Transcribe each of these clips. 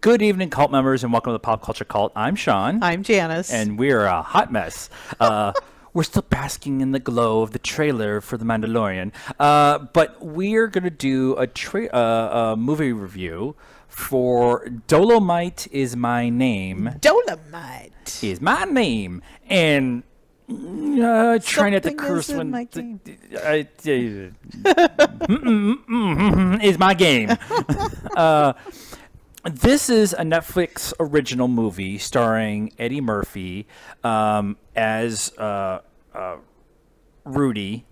Good evening, cult members, and welcome to the Pop Culture Cult. I'm Sean. I'm Janice. And we're a hot mess. We're still basking in the glow of the trailer for The Mandalorian. But we're going to do a movie review for Dolemite is My Name. Dolemite is my name. And trying not to curse when is my game. This is a Netflix original movie starring Eddie Murphy as Rudy.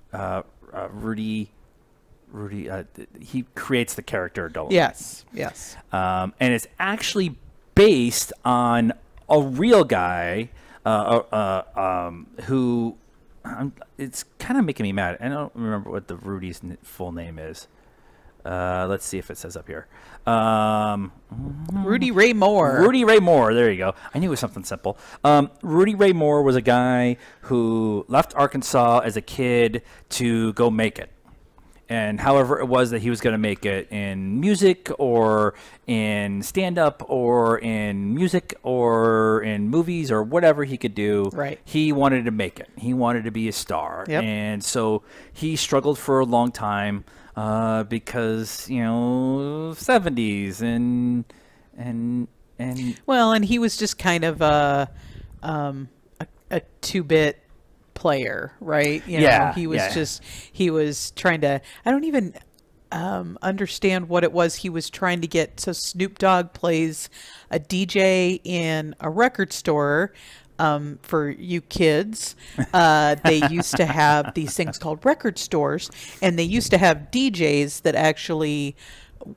He creates the character Dolemite. Yes. And it's actually based on a real guy who it's kind of making me mad. I don't remember what the Rudy's full name is. Let's see if it says up here. Rudy Ray Moore. Rudy Ray Moore. There you go. I knew it was something simple. Rudy Ray Moore was a guy who left Arkansas as a kid to go make it. And however it was that he was going to make it in music or in stand-up or in music or in movies or whatever he could do, right. He wanted to make it. He wanted to be a star. Yep. And so he struggled for a long time because, 70s and well, and he was just kind of a 2-bit player, right? He was trying to, I don't even understand what it was he was trying to get. So Snoop Dogg plays a DJ in a record store. For you kids, they used to have these things called record stores, and they used to have DJs that actually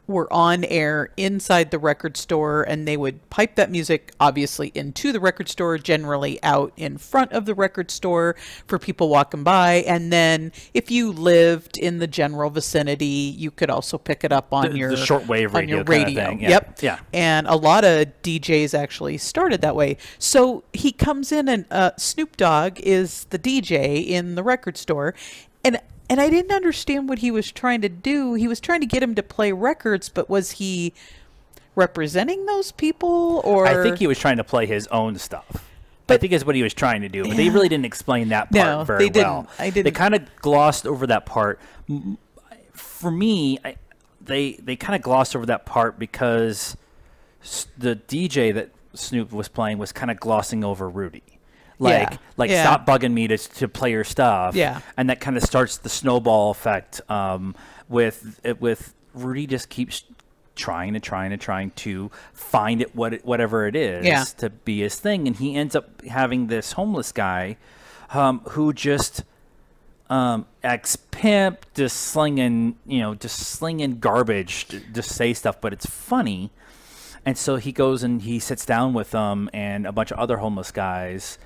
were on air inside the record store, and they would pipe that music obviously into the record store, generally out in front of the record store for people walking by. And then if you lived in the general vicinity, you could also pick it up on your shortwave radio, on your radio. Kind of thing. Yeah. Yep. Yeah. And a lot of DJs actually started that way. So he comes in, and Snoop Dogg is the DJ in the record store, and I didn't understand what he was trying to do. He was trying to get him to play records, but was he representing those people? Or I think he was trying to play his own stuff. I think is what he was trying to do. But they really didn't explain that part very well. They kind of glossed over that part. For me, they kind of glossed over that part because the DJ that Snoop was playing was kind of glossing over Rudy. Stop bugging me to play your stuff. Yeah. And that kind of starts the snowball effect with Rudy just keeps trying to find it whatever it is to be his thing, and he ends up having this homeless guy who just ex pimp, just slinging garbage to say stuff, but it's funny. And so he goes and he sits down with them and a bunch of other homeless guys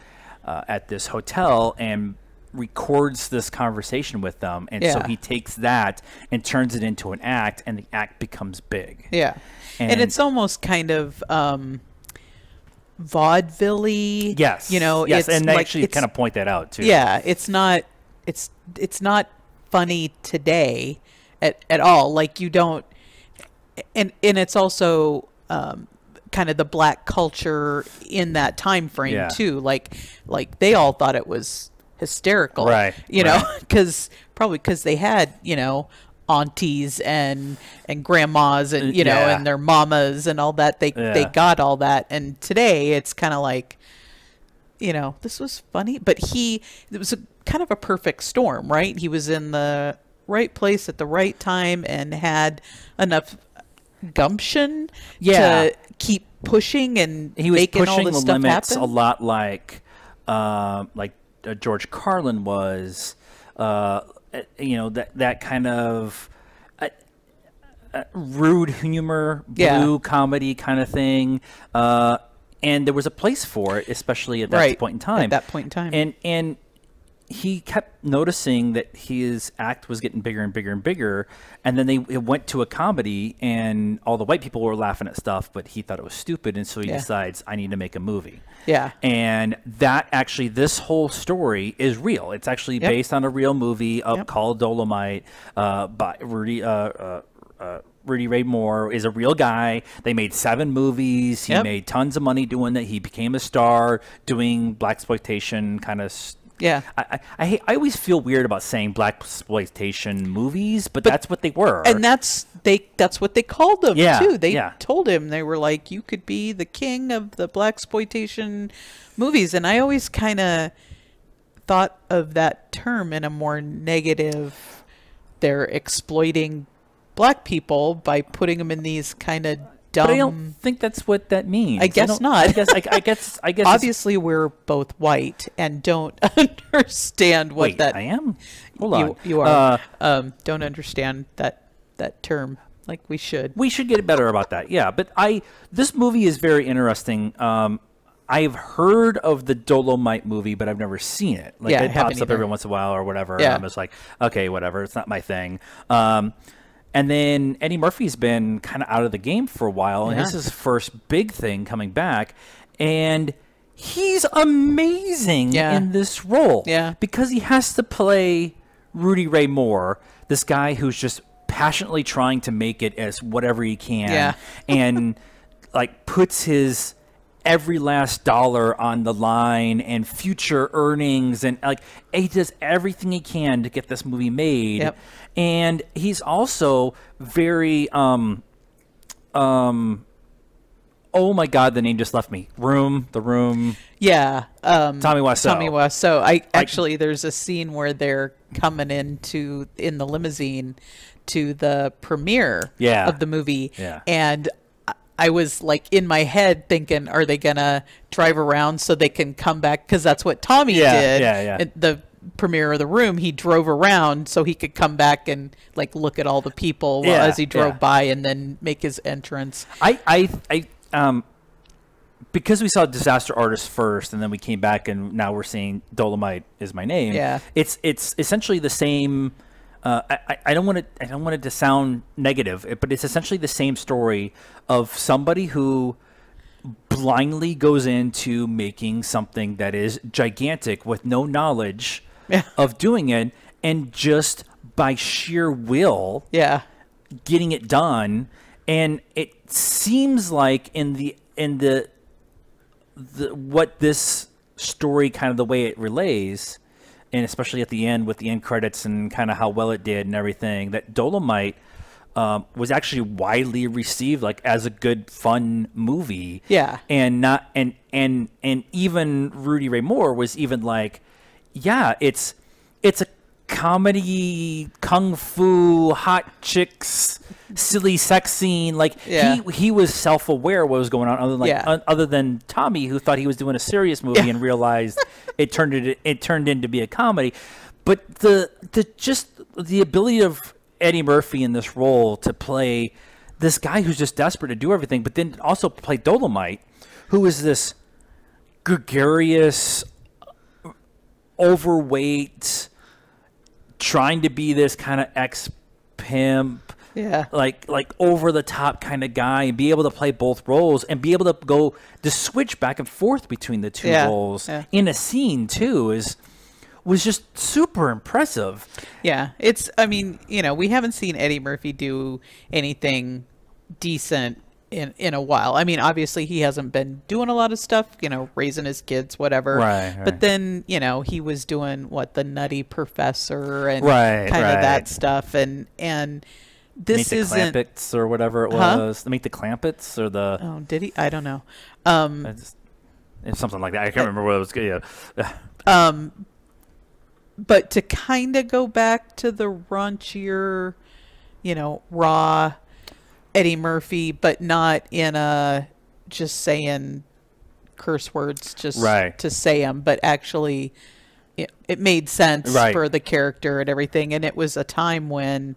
at this hotel and records this conversation with them. And so he takes that and turns it into an act, and the act becomes big. Yeah. And it's almost kind of vaudeville-y. Yes. Yes, and they actually kind of point that out too. Yeah, it's not funny today at all. Like, you don't, and it's also kind of the black culture in that time frame too. Like they all thought it was hysterical, right? Because they had aunties and grandmas and and their mamas and all that. They got all that, and today it's kind of like, this was funny, but it was kind of a perfect storm, right? He was in the right place at the right time and had enough gumption to keep pushing, and he was making pushing all this the stuff limits happen. a lot like George Carlin was, that kind of rude humor, blue comedy kind of thing, and there was a place for it, especially at that point in time. And he kept noticing that his act was getting bigger and bigger and bigger, and then it went to a comedy, and all the white people were laughing at stuff, but he thought it was stupid, and so he decides, I need to make a movie. Yeah. And this whole story is real. It's actually based on a real movie called Dolemite by Rudy Ray Moore is a real guy. They made 7 movies. He made tons of money doing that. He became a star doing blaxploitation kind of. Yeah. I always feel weird about saying blaxploitation movies, but that's what they were. And that's what they called them too. They yeah. told him, they were like, you could be the king of the blaxploitation movies. And I always kind of thought of that term in a more negative. They're exploiting black people by putting them in these kind of dumb. But I don't think that's what that means. I guess not. I guess. Obviously, we're both white and don't understand what that. I am. Hold on. You are. Don't understand that term like we should. We should get better about that. Yeah, but this movie is very interesting. I've heard of the Dolemite movie, but I've never seen it. Like it pops up every once in a while or whatever. Yeah. And I'm just like, okay, whatever. It's not my thing. And then Eddie Murphy's been kind of out of the game for a while, and this is his first big thing coming back. And he's amazing in this role. Yeah. Because he has to play Rudy Ray Moore, this guy who's just passionately trying to make it as whatever he can. And like puts his every last dollar on the line and future earnings, and like he does everything he can to get this movie made. And he's also very oh my god, the name just left me. The Room. Tommy Wiseau. Actually there's a scene where they're coming in the limousine to the premiere of the movie, and I was like in my head thinking, are they gonna drive around so they can come back? Because that's what Tommy did. At the premiere of The Room, he drove around so he could come back and like look at all the people as he drove by and then make his entrance. Because we saw Disaster Artist first, and then we came back, and now we're seeing Dolemite Is My Name. It's essentially the same. I don't want it to sound negative, but it's essentially the same story of somebody who blindly goes into making something that is gigantic with no knowledge of doing it, and just by sheer will getting it done. And it seems like in the what this story, kind of the way it relays, and especially at the end with the end credits and kind of how well it did and everything, that Dolemite was actually widely received like as a good, fun movie. And not and even Rudy Ray Moore was even like, it's a comedy, kung fu, hot chicks, silly sex scene. Like he was self-aware what was going on, other than Tommy, who thought he was doing a serious movie and realized it turned into be a comedy. But the ability of Eddie Murphy in this role to play this guy who's just desperate to do everything, but then also play Dolemite, who is this gregarious, overweight, trying to be this kind of ex-pimp, like over the top kind of guy, and be able to play both roles and be able to switch back and forth between the two roles in a scene too was just super impressive. I mean, we haven't seen Eddie Murphy do anything decent in a while. I mean, obviously he hasn't been doing a lot of stuff, raising his kids, whatever. Right. But then, he was doing the Nutty Professor and kind of that stuff. And this isn't Meet the Clampets or whatever it was. Meet the Clampets or the. Oh, did he? I don't know. It's something like that. I can't remember what it was. But to kind of go back to the raunchier, raw Eddie Murphy, but not in a just saying curse words just to say them, but actually it made sense for the character and everything. And it was a time when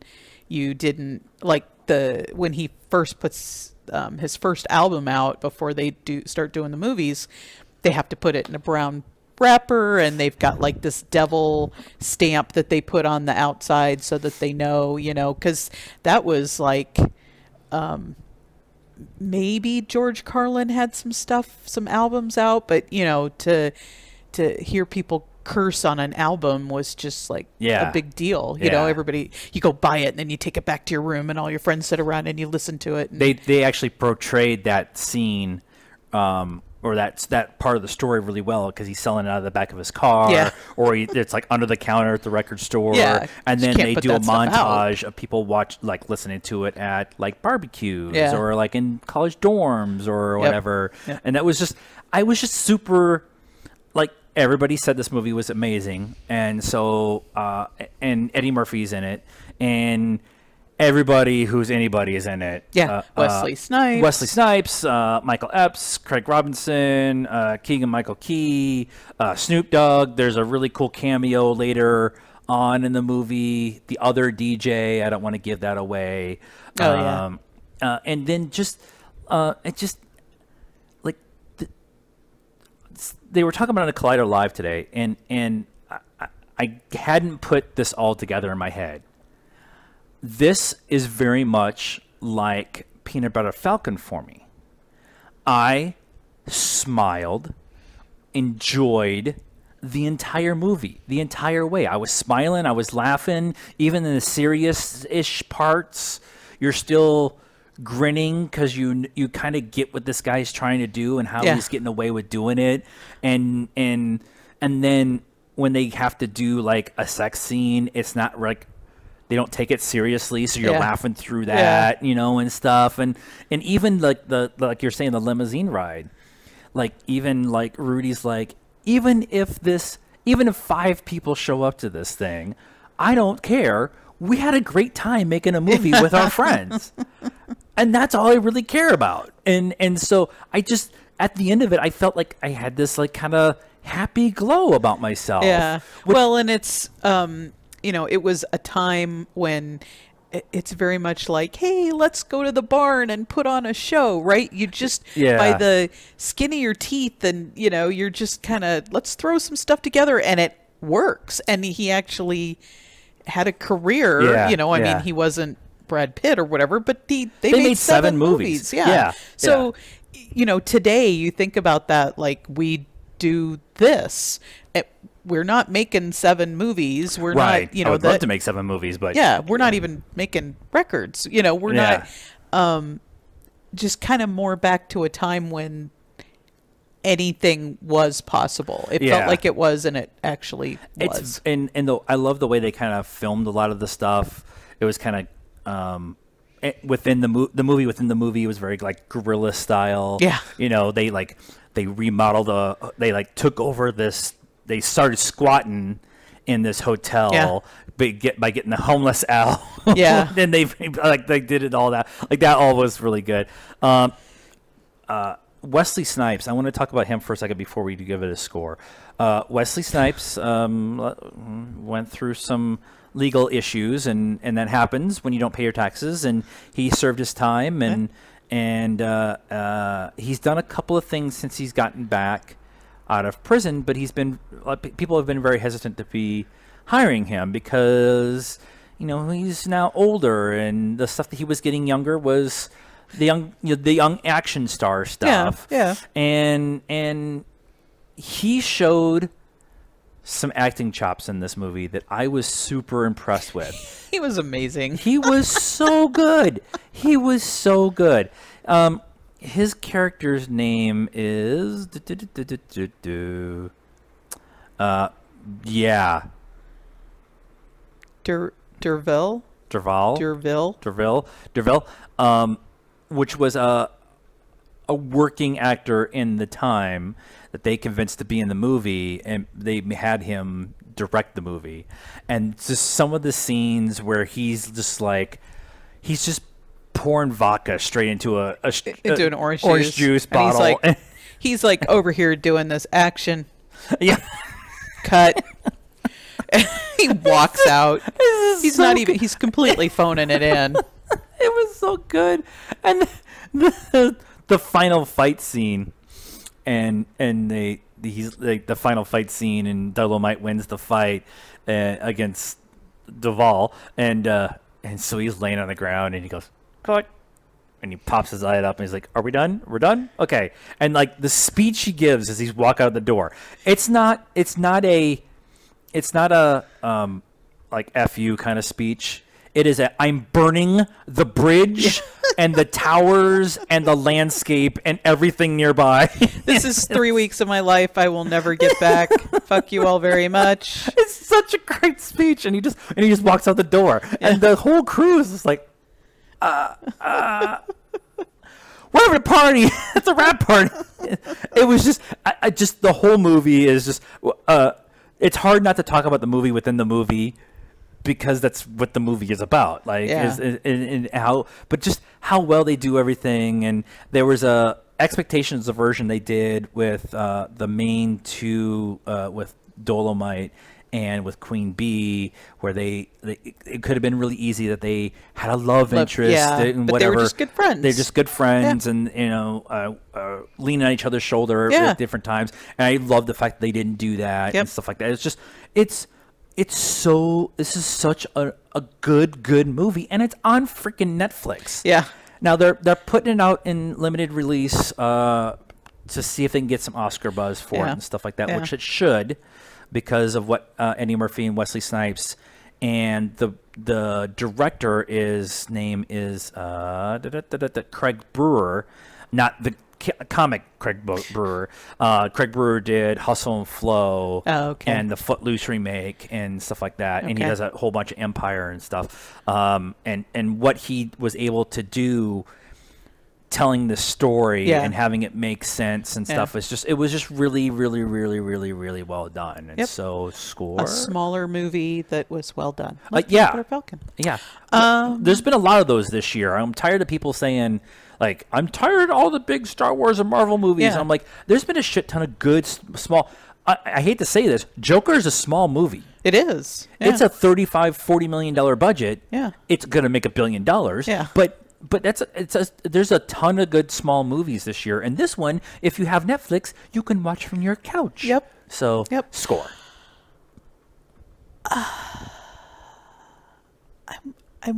you didn't when he first puts his first album out before they start doing the movies, they have to put it in a brown wrapper, and they've got this devil stamp that they put on the outside so that they know, because that was maybe George Carlin had some albums out, but to hear people curse on an album was just like Yeah. a big deal. You Yeah. know, everybody, you go buy it and then you take it back to your room and all your friends sit around and you listen to it. And They actually portrayed that scene, or that part of the story really well, because he's selling it out of the back of his car, Yeah. or it's like under the counter at the record store, Yeah, and you then can't they put do a that stuff out. montage of people listening to it at like barbecues, Yeah. or like in college dorms or whatever. Yep. And I was just super, like, everybody said this movie was amazing, and so and Eddie Murphy's in it, and everybody who's anybody is in it. Yeah, Wesley Snipes, Michael Epps, Craig Robinson, Keegan-Michael Key, Snoop Dogg. There's a really cool cameo later on in the movie. The other DJ, I don't want to give that away. Oh, and then they were talking about it on Collider Live today, and I hadn't put this all together in my head. This is very much like Peanut Butter Falcon for me. I smiled, enjoyed the entire movie, the entire way. I was smiling, I was laughing, even in the serious-ish parts. You're still grinning because you kind of get what this guy's trying to do and how he's getting away with doing it, and then when they have to do like a sex scene, it's not like they don't take it seriously, so you're laughing through that, you know, and stuff, and even like like you're saying, the limousine ride, like even like Rudy's like, even if 5 people show up to this thing, I don't care. We had a great time making a movie with our friends. And that's all I really care about. And so I just, at the end of it, I felt like I had this like kind of happy glow about myself. Yeah. Well, and it's, you know, it was a time when it's very much like, hey, let's go to the barn and put on a show, right? You just, by the skin of your teeth, and, you know, you're just kind of, let's throw some stuff together, and it works. And he actually had a career, you know, I mean, he wasn't Brad Pitt or whatever, but they made 7 movies. Yeah. So, you know, today you think about that, like, we do this. We're not making 7 movies. We're not, you know, I would love to make 7 movies, but we're not even making records. You know, we're not. Just kind of more back to a time when anything was possible. It felt like it was, and it actually was. And I love the way they kind of filmed a lot of the stuff. It was kind of within the movie within the movie was very like guerrilla style. Yeah, you know, they remodeled they like took over this. They started squatting in this hotel by getting the homeless out. Yeah. Then they did it all that. Like that all was really good. Wesley Snipes, I want to talk about him for a second before we give it a score. Wesley Snipes went through some legal issues, and that happens when you don't pay your taxes, and he served his time, and he's done a couple of things since he's gotten back out of prison, but people have been very hesitant to be hiring him because, you know, he's now older, and the stuff that he was getting younger was the young action star stuff. Yeah. And he showed some acting chops in this movie that I was super impressed with. He was amazing. He was so good. He was so good. His character's name is Derville, which was a working actor in the time that they convinced to be in the movie, and they had him direct the movie. And just some of the scenes where he's just pouring vodka straight into an orange juice bottle. And he's like over here doing this action. Yeah. Cut. He walks out. He's completely phoning it in. It was so good. And the final fight scene, and he's like the final fight scene, and Dolemite wins the fight against Duvall, and so he's laying on the ground, and he goes, "Cut," and he pops his eye up, and he's like, "Are we done? We're done? Okay." And like the speech he gives as he's walking out the door, it's not a it's not a like F you kind of speech. It is I'm burning the bridge and the towers and the landscape and everything nearby. This is 3 weeks of my life I will never get back. Fuck you all very much. It's such a great speech, and he just walks out the door, and the whole crew is just like, whatever the party. It's a rap party. It was just, I just the whole movie is just. It's hard not to talk about the movie within the movie. Because that's what the movie is about, like, and how, but just how well they do everything. And there was a Expectations, the version they did with the main two, with Dolemite and with Queen Bee, where it could have been really easy that they had a love interest, and but whatever. They were just good friends. They're just good friends, and leaning on each other's shoulder at different times. And I love the fact that they didn't do that and stuff like that. It's just this is such a good movie, and it's on freaking Netflix. Yeah. Now they're putting it out in limited release to see if they can get some Oscar buzz for it and stuff like that, which it should, because of what Eddie Murphy and Wesley Snipes, and the director name is Craig Brewer, not the comic Craig Brewer. Craig Brewer did Hustle and Flow and the Footloose remake and stuff like that. And he does a whole bunch of Empire and stuff. And what he was able to do telling the story and having it make sense and stuff it was just really, really, really, really, really well done. And so score. A smaller movie that was well done. Like Falcon. Yeah. There's been a lot of those this year. I'm tired of people saying, like, I'm tired of all the big Star Wars and Marvel movies. Yeah. And I'm like, there's been a shit ton of good, small. I hate to say this. Joker is a small movie. It is. Yeah. It's a $35-40 million budget. Yeah. It's going to make $1 billion. Yeah. But there's a ton of good small movies this year. And this one, if you have Netflix, you can watch from your couch. Yep. So, score. I'm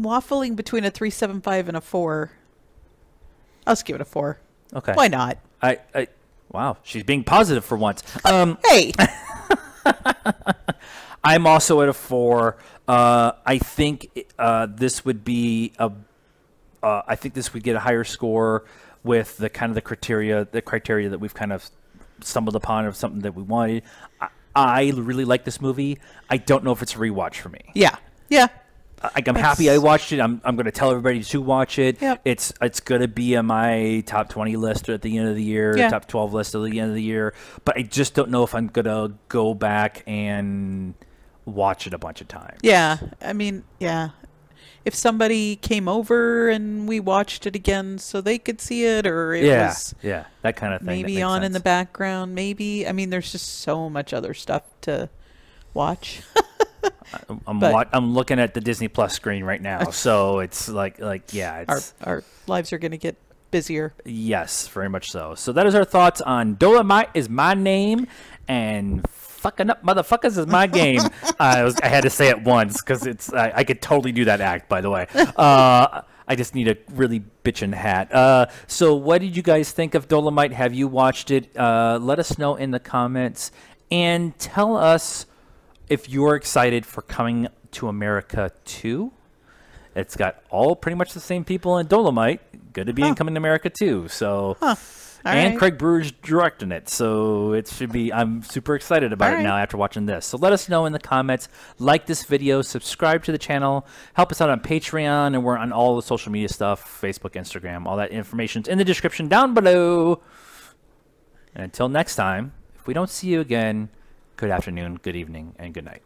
waffling between a 3.75 and a 4. I'll just give it a 4. Okay. Why not? Wow, she's being positive for once. Hey. I'm also at a 4. I think this would be I think this would get a higher score with the kind of the criteria that we've kind of stumbled upon of something that we wanted. I really like this movie. I don't know if it's a rewatch for me. Yeah. Yeah. I'm happy I watched it. I'm going to tell everybody to watch it. Yep. It's going to be on my top 20 list at the end of the year, top 12 list at the end of the year. But I just don't know if I'm going to go back and watch it a bunch of times. Yeah. I mean, yeah. If somebody came over and we watched it again so they could see it, or it was that kind of thing. Maybe on in the background, maybe. I mean, there's just so much other stuff to watch. I'm looking at the Disney Plus screen right now, so it's it's our lives are going to get busier. Yes, very much so. So that is our thoughts on Dolemite is my name, and fucking up motherfuckers is my game. I had to say it once because I could totally do that act, by the way. I just need a really bitchin' hat. So what did you guys think of Dolemite? Have you watched it? Let us know in the comments, and tell us if you're excited for Coming to America 2. It's got all pretty much the same people in Dolemite. Good to be in Coming to America 2. So, and Craig Brewer's directing it. So it should be, I'm super excited about it now after watching this. So let us know in the comments. Like this video, subscribe to the channel, help us out on Patreon, and we're on all the social media stuff, Facebook, Instagram, all that information's in the description down below. And until next time, if we don't see you again, good afternoon, good evening, and good night.